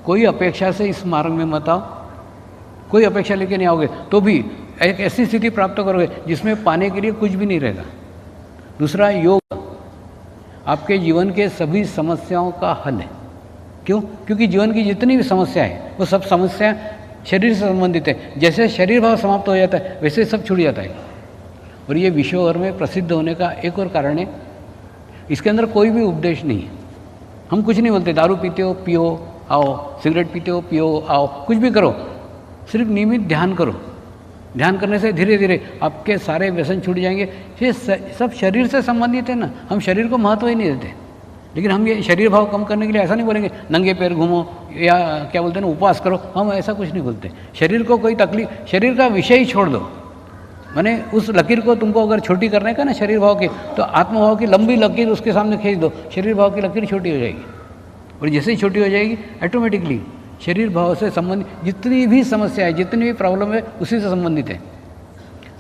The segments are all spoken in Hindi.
कोई अपेक्षा से इस मार्ग में मत आओ, कोई अपेक्षा लेके नहीं आओगे तो भी एक ऐसी स्थिति प्राप्त करोगे जिसमें पाने के लिए कुछ भी नहीं रहेगा। दूसरा, योग आपके जीवन के सभी समस्याओं का हल है। क्यों? क्योंकि जीवन की जितनी भी समस्याएं हैं वो सब समस्याएं शरीर से संबंधित है। जैसे शरीर भाव समाप्त हो जाता है वैसे सब छूट जाता है। और ये विश्व भर में प्रसिद्ध होने का एक और कारण है, इसके अंदर कोई भी उपदेश नहीं है। हम कुछ नहीं बोलते, दारू पीते हो पियो आओ, सिगरेट पीते हो पियो आओ, कुछ भी करो, सिर्फ नियमित ध्यान करो। ध्यान करने से धीरे धीरे आपके सारे व्यसन छूट जाएंगे। ये सब शरीर से संबंधित है ना, हम शरीर को महत्व ही नहीं देते। लेकिन हम ये शरीर भाव कम करने के लिए ऐसा नहीं बोलेंगे नंगे पैर घूमो या क्या बोलते हैं ना उपवास करो, हम ऐसा कुछ नहीं बोलते। शरीर को कोई तकलीफ, शरीर का विषय ही छोड़ दो। माने उस लकीर को तुमको अगर छोटी करने का ना शरीर भाव की, तो आत्मभाव की लंबी लकीर उसके सामने खींच दो, शरीर भाव की लकीर छोटी हो जाएगी। और जैसे ही छोटी हो जाएगी ऑटोमेटिकली शरीर भाव से संबंधित जितनी भी समस्या है, जितनी भी प्रॉब्लम है उसी से संबंधित है।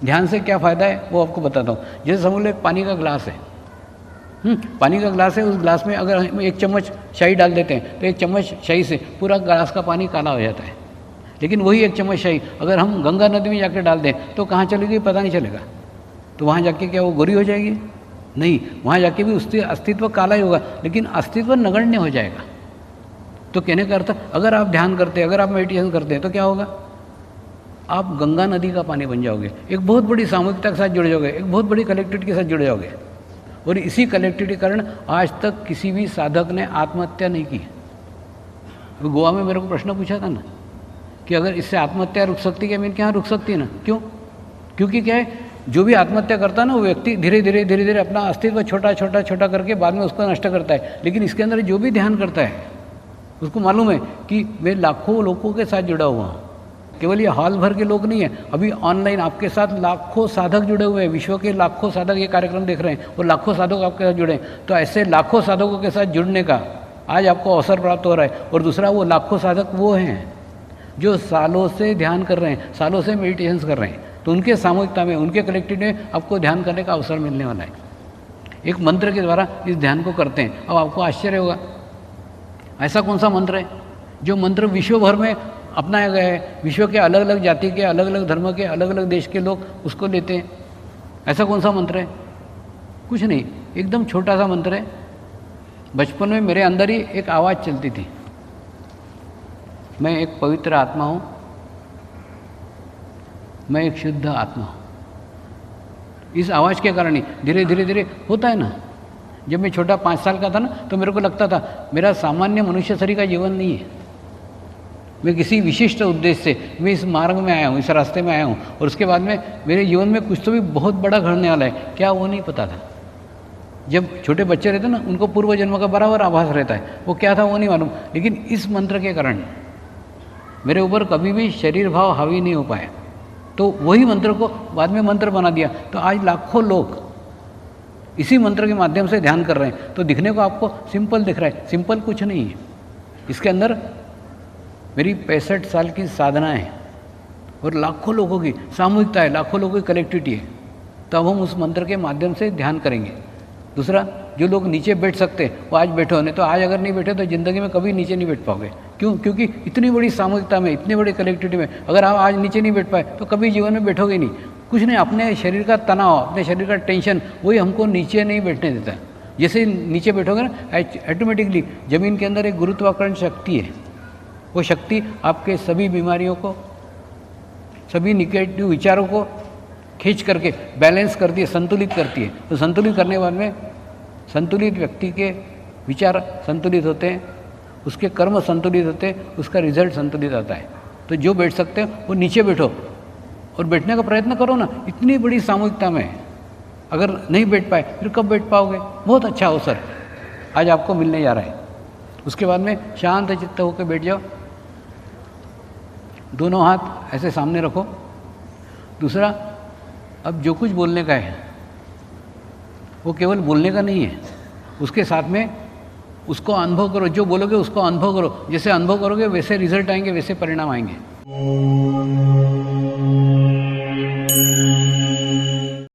ध्यान से क्या फ़ायदा है वो आपको बताता हूँ। जैसे समझ लो एक पानी का ग्लास है, पानी का ग्लास है, उस ग्लास में अगर हम 1 चम्मच शाही डाल देते हैं तो 1 चम्मच शाही से पूरा ग्लास का पानी काला हो जाता है। लेकिन वही 1 चम्मच शाही अगर हम गंगा नदी में जाकर डाल दें तो कहाँ चलेगी पता नहीं चलेगा। तो वहाँ जाके क्या वो गोरी हो जाएगी? नहीं, वहाँ जाके भी उसके अस्तित्व काला ही होगा, लेकिन अस्तित्व नगण्य हो जाएगा। तो कहने का अर्थ, अगर आप ध्यान करते, अगर आप मेडिटेशन करते हैं तो क्या होगा? आप गंगा नदी का पानी बन जाओगे, एक बहुत बड़ी सामूहिकता के साथ जुड़ जाओगे, एक बहुत बड़ी कलेक्टिविटी के साथ जुड़ जाओगे। और इसी कलेक्टिविटी के कारण आज तक किसी भी साधक ने आत्महत्या नहीं की। तो गोवा में मेरे को प्रश्न पूछा था ना कि अगर इससे आत्महत्या रुक सकती है, मैंने क्या रुक सकती है ना? क्यों? क्योंकि क्या है, जो भी आत्महत्या करता है ना वो व्यक्ति धीरे धीरे अपना अस्तित्व छोटा करके बाद में उसको नष्ट करता है। लेकिन इसके अंदर जो भी ध्यान करता है उसको मालूम है कि मैं लाखों लोगों के साथ जुड़ा हुआ हूँ। केवल ये हॉल भर के लोग नहीं है, अभी ऑनलाइन आपके साथ लाखों साधक जुड़े हुए हैं। विश्व के लाखों साधक ये कार्यक्रम देख रहे हैं और लाखों साधक आपके साथ जुड़े हैं। तो ऐसे लाखों साधकों के साथ जुड़ने का आज आपको अवसर प्राप्त हो रहा है। और दूसरा, वो लाखों साधक वो हैं जो सालों से ध्यान कर रहे हैं, सालों से मेडिटेशन कर रहे हैं। तो उनके सामूहिकता में, उनके कलेक्टिव में आपको ध्यान करने का अवसर मिलने वाला है। एक मंत्र के द्वारा इस ध्यान को करते हैं। अब आपको आश्चर्य होगा, ऐसा कौन सा मंत्र है जो मंत्र विश्व भर में अपनाया गया है? विश्व के अलग अलग जाति के, अलग अलग धर्म के, अलग अलग देश के लोग उसको लेते हैं। ऐसा कौन सा मंत्र है? कुछ नहीं, एकदम छोटा सा मंत्र है। बचपन में मेरे अंदर ही एक आवाज़ चलती थी, मैं एक पवित्र आत्मा हूँ, मैं एक शुद्ध आत्मा हूँ। इस आवाज़ के कारण ही धीरे धीरे होता है ना। जब मैं छोटा 5 साल का था ना तो मेरे को लगता था मेरा सामान्य मनुष्य शरीर का जीवन नहीं है, मैं किसी विशिष्ट उद्देश्य से मैं इस मार्ग में आया हूँ, इस रास्ते में आया हूँ। और उसके बाद में मेरे जीवन में कुछ तो भी बहुत बड़ा घड़ने वाला है, क्या वो नहीं पता था। जब छोटे बच्चे रहते ना उनको पूर्व जन्म का बराबर आभास रहता है, वो क्या था वो नहीं मालूम। लेकिन इस मंत्र के कारण मेरे ऊपर कभी भी शरीर भाव हावी नहीं हो पाया। तो वही मंत्र को बाद में मंत्र बना दिया। तो आज लाखों लोग इसी मंत्र के माध्यम से ध्यान कर रहे हैं। तो दिखने को आपको सिंपल दिख रहा है, सिंपल कुछ नहीं है। इसके अंदर मेरी 65 साल की साधना है और लाखों लोगों की सामूहिकता है, लाखों लोगों की कलेक्टिविटी है। तब हम उस मंत्र के माध्यम से ध्यान करेंगे। दूसरा, जो लोग नीचे बैठ सकते वो आज बैठो, नहीं तो आज अगर नहीं बैठे तो ज़िंदगी में कभी नीचे नहीं बैठ पाओगे। क्यों? क्योंकि इतनी बड़ी सामूहिकता में, इतनी बड़ी कलेक्टिविटी में अगर आप आज नीचे नहीं बैठ पाए तो कभी जीवन में बैठोगे नहीं। कुछ नहीं, अपने शरीर का तनाव, अपने शरीर का टेंशन वही हमको नीचे नहीं बैठने देता। जैसे नीचे बैठोगे ना ऑटोमेटिकली ज़मीन के अंदर एक गुरुत्वाकर्षण शक्ति है, वो शक्ति आपके सभी बीमारियों को, सभी निगेटिव विचारों को खींच करके बैलेंस करती है, संतुलित करती है। तो संतुलित करने के बाद में संतुलित व्यक्ति के विचार संतुलित होते हैं, उसके कर्म संतुलित होते हैं, उसका रिजल्ट संतुलित आता है। तो जो बैठ सकते हो वो नीचे बैठो और बैठने का प्रयत्न करो ना। इतनी बड़ी सामूहिकता में अगर नहीं बैठ पाए फिर कब बैठ पाओगे? बहुत अच्छा अवसर आज आपको मिलने जा रहा है। उसके बाद में शांत चित्त होकर बैठ जाओ, दोनों हाथ ऐसे सामने रखो। दूसरा, अब जो कुछ बोलने का है वो केवल बोलने का नहीं है, उसके साथ में उसको अनुभव करो। जो बोलोगे उसको अनुभव करो। जैसे अनुभव करोगे वैसे रिजल्ट आएंगे, वैसे परिणाम आएंगे।